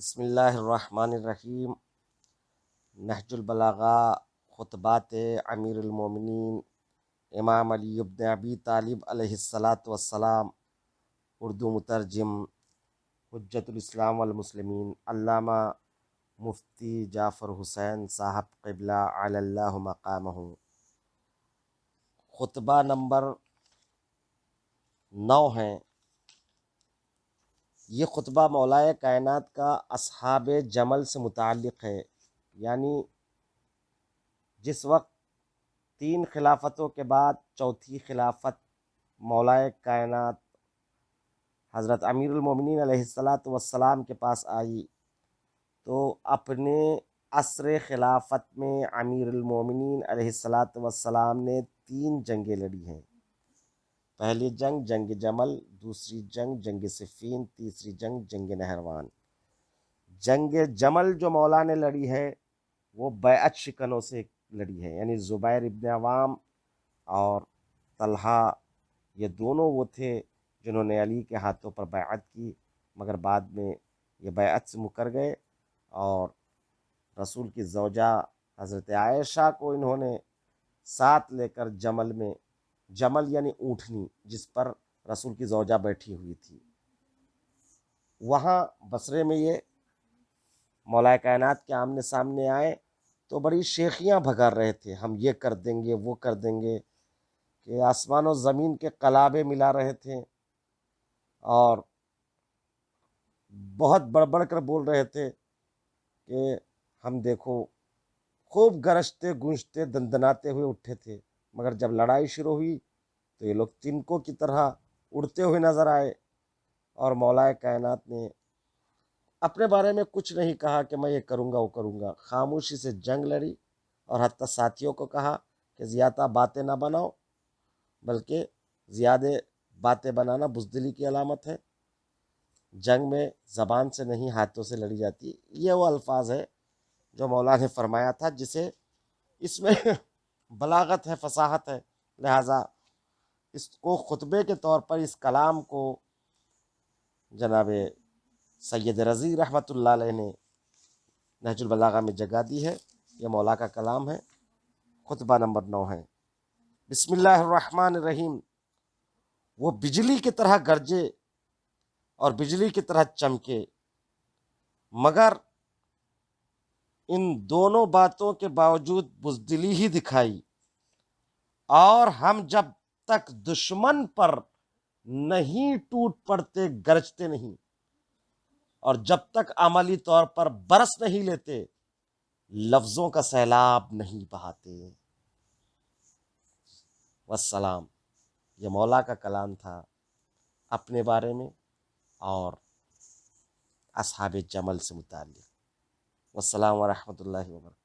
بسم اللہ الرحمن الرحیم۔ نہج البلاغہ خطبات امیر المومنین امام علی بن ابی طالب علیہ الصلاۃ والسلام، اردو مترجم حجت الاسلام والمسلمین علامہ مفتی جعفر حسین صاحب قبلہ علی اللہ مقامہ۔ خطبہ نمبر 9 ہے۔ یہ خطبہ مولائے کائنات کا اصحاب جمل سے متعلق ہے، یعنی جس وقت 3 خلافتوں کے بعد چوتھی خلافت مولائے کائنات حضرت امیر المومنین علیہ الصلاۃ والسلام کے پاس آئی، تو اپنے عصر خلافت میں امیر المومنین علیہ الصلاۃ والسلام نے 3 جنگیں لڑی ہیں۔ پہلی جنگ جنگ جمل، دوسری جنگ جنگ صفین، تیسری جنگ جنگ نہروان۔ جنگ جمل جو مولا نے لڑی ہے وہ بیعت شکنوں سے لڑی ہے، یعنی زبیر ابن عوام اور طلحہ، یہ دونوں وہ تھے جنہوں نے علی کے ہاتھوں پر بیعت کی، مگر بعد میں یہ بیعت سے مکر گئے اور رسول کی زوجہ حضرت عائشہ کو انہوں نے ساتھ لے کر جمل میں، جمل یعنی اونٹنی جس پر رسول کی زوجہ بیٹھی ہوئی تھی، وہاں بصرے میں یہ مولا کائنات کے آمنے سامنے آئے تو بڑی شیخیاں بھگار رہے تھے، ہم یہ کر دیں گے وہ کر دیں گے، کہ آسمان و زمین کے قلابے ملا رہے تھے اور بہت بڑھ بڑھ کر بول رہے تھے کہ ہم دیکھو خوب گرجتے گونجتے دندناتے ہوئے اٹھے تھے، مگر جب لڑائی شروع ہوئی تو یہ لوگ تنکوں کی طرح اڑتے ہوئے نظر آئے، اور مولا کائنات نے اپنے بارے میں کچھ نہیں کہا کہ میں یہ کروں گا وہ کروں گا، خاموشی سے جنگ لڑی، اور حتیٰ ساتھیوں کو کہا کہ زیادہ باتیں نہ بناؤ، بلکہ زیادہ باتیں بنانا بزدلی کی علامت ہے، جنگ میں زبان سے نہیں ہاتھوں سے لڑی جاتی۔ یہ وہ الفاظ ہے جو مولا نے فرمایا تھا، جسے اس میں بلاغت ہے، فصاحت ہے، لہٰذا اس کو خطبے کے طور پر اس کلام کو جناب سید رضی رحمۃ اللہ علیہ نے نہج البلاغہ میں جگہ دی ہے۔ یہ مولا کا کلام ہے، خطبہ نمبر 9 ہے۔ بسم اللہ الرحمن الرحیم۔ وہ بجلی کی طرح گرجے اور بجلی کی طرح چمکے، مگر ان دونوں باتوں کے باوجود بزدلی ہی دکھائی، اور ہم جب تک دشمن پر نہیں ٹوٹ پڑتے گرجتے نہیں، اور جب تک عملی طور پر برس نہیں لیتے لفظوں کا سیلاب نہیں بہاتے۔ والسلام۔ یہ مولا کا کلام تھا اپنے بارے میں اور اصحاب جمل سے متعلق۔ والسلام ورحمۃ اللہ وبرکاتہ۔